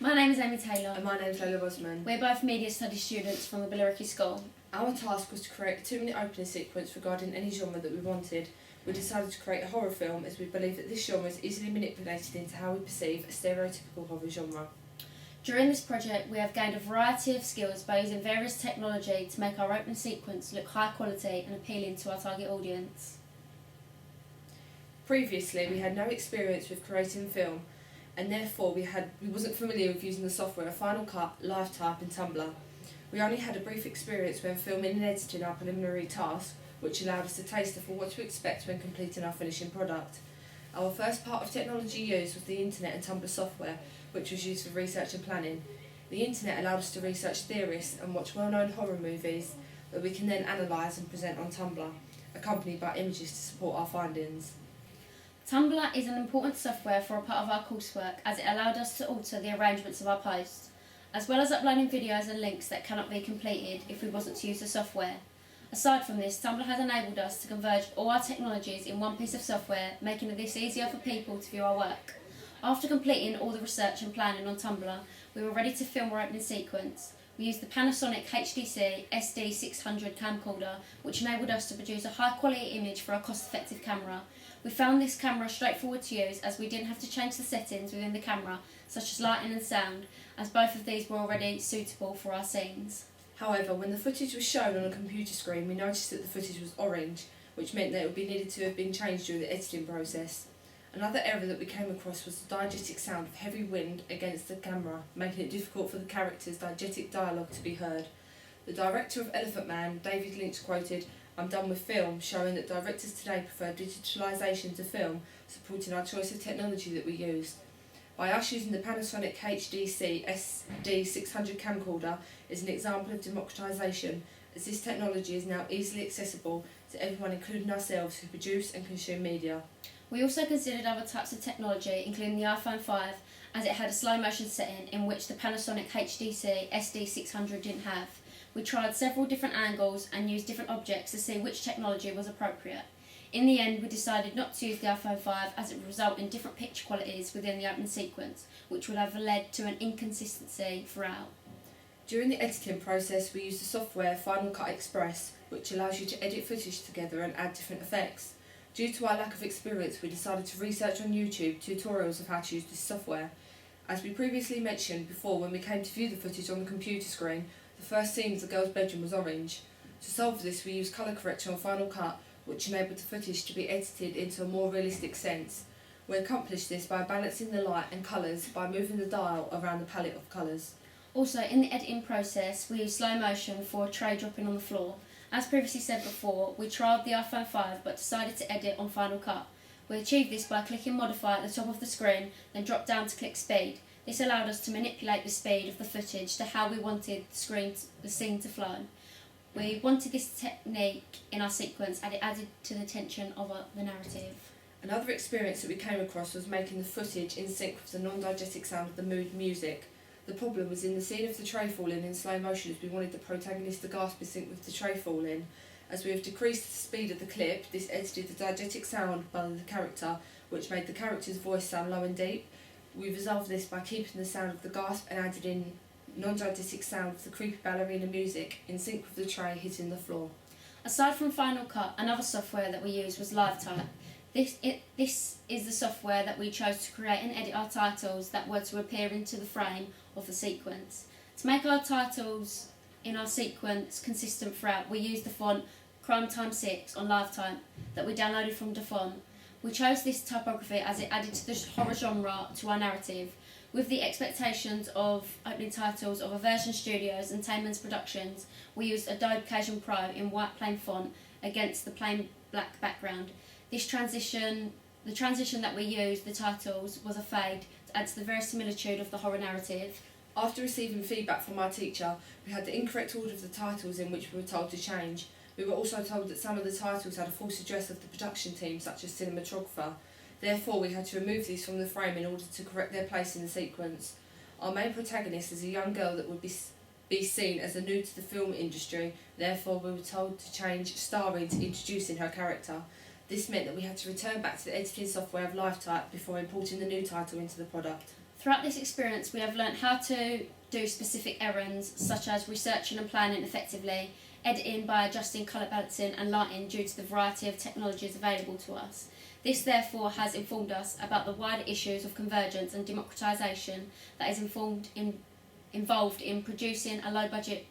My name is Aimee Taylor. And my name is Layla Osman. We're both media studies students from the Billericay School. Our task was to create a 2-minute opening sequence regarding any genre that we wanted. We decided to create a horror film as we believe that this genre is easily manipulated into how we perceive a stereotypical horror genre. During this project, we have gained a variety of skills by using various technology to make our opening sequence look high quality and appealing to our target audience. Previously, we had no experience with creating film, and therefore we wasn't familiar with using the software Final Cut, LiveType and Tumblr. We only had a brief experience when filming and editing our preliminary task, which allowed us a taster for what to expect when completing our finishing product. Our first part of technology used was the internet and Tumblr software, which was used for research and planning. The internet allowed us to research theorists and watch well-known horror movies that we can then analyse and present on Tumblr, accompanied by images to support our findings. Tumblr is an important software for a part of our coursework as it allowed us to alter the arrangements of our posts, as well as uploading videos and links that cannot be completed if we wasn't to use the software. Aside from this, Tumblr has enabled us to converge all our technologies in one piece of software, making this easier for people to view our work. After completing all the research and planning on Tumblr, we were ready to film our opening sequence. We used the Panasonic HDC SD600 camcorder, which enabled us to produce a high-quality image for a cost-effective camera. We found this camera straightforward to use as we didn't have to change the settings within the camera, such as lighting and sound, as both of these were already suitable for our scenes. However, when the footage was shown on a computer screen, we noticed that the footage was orange, which meant that it would be needed to have been changed during the editing process. Another error that we came across was the diegetic sound of heavy wind against the camera, making it difficult for the characters' diegetic dialogue to be heard. The director of Elephant Man, David Lynch, quoted, "I'm done with film," showing that directors today prefer digitalisation to film, supporting our choice of technology that we used. By us using the Panasonic HDC SD600 camcorder is an example of democratisation, as this technology is now easily accessible to everyone, including ourselves who produce and consume media. We also considered other types of technology, including the iPhone 5, as it had a slow motion setting in which the Panasonic HDC SD600 didn't have. We tried several different angles and used different objects to see which technology was appropriate. In the end, we decided not to use the iPhone 5 as it would result in different picture qualities within the opening sequence, which would have led to an inconsistency throughout. During the editing process, we used the software Final Cut Express, which allows you to edit footage together and add different effects. Due to our lack of experience, we decided to research on YouTube tutorials of how to use this software. As we previously mentioned before, when we came to view the footage on the computer screen, the first scene of the girl's bedroom was orange. To solve this, we used colour correction on Final Cut, which enabled the footage to be edited into a more realistic sense. We accomplished this by balancing the light and colours by moving the dial around the palette of colours. Also, in the editing process, we used slow motion for a tray dropping on the floor. As previously said before, we trialled the iPhone 5 but decided to edit on Final Cut. We achieved this by clicking Modify at the top of the screen, then drop down to click Speed. This allowed us to manipulate the speed of the footage to how we wanted the scene to flow. We wanted this technique in our sequence and it added to the tension of the narrative. Another experience that we came across was making the footage in sync with the non-diegetic sound of the mood music. The problem was in the scene of the tray falling in slow motion, as we wanted the protagonist to gasp in sync with the tray falling. As we have decreased the speed of the clip, this edited the diegetic sound by the character, which made the character's voice sound low and deep. We resolved this by keeping the sound of the gasp and added in non-diegetic sound of the creepy ballerina music in sync with the tray hitting the floor. Aside from Final Cut, another software that we used was LiveType. This is the software that we chose to create and edit our titles that were to appear into the frame of the sequence. To make our titles in our sequence consistent throughout, we used the font Crime Time 6 on LiveType that we downloaded from Dafont. We chose this typography as it added to the horror genre to our narrative. With the expectations of opening titles of Aversion Studios and Taman's Productions, we used Adobe Occasion Pro in white plain font against the plain black background. The transition that we used, the titles, was a fade to add to the verisimilitude of the horror narrative. After receiving feedback from our teacher, we had the incorrect order of the titles in which we were told to change. We were also told that some of the titles had a false address of the production team, such as cinematographer. Therefore, we had to remove these from the frame in order to correct their place in the sequence. Our main protagonist is a young girl that would be seen as a new to the film industry. Therefore, we were told to change starring to introducing her character. This meant that we had to return back to the editing software of LiveType before importing the new title into the product. Throughout this experience, we have learnt how to do specific errands, such as researching and planning effectively, editing by adjusting colour balancing and lighting due to the variety of technologies available to us. This therefore has informed us about the wider issues of convergence and democratisation that is involved in producing a low-budget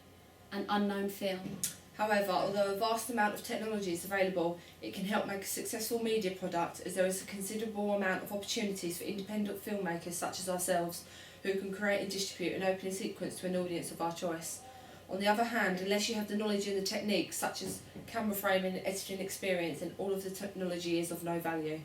and unknown film. However, although a vast amount of technology is available, it can help make a successful media product, as there is a considerable amount of opportunities for independent filmmakers such as ourselves who can create and distribute an opening sequence to an audience of our choice. On the other hand, unless you have the knowledge and the techniques such as camera framing and editing experience, then all of the technology is of no value.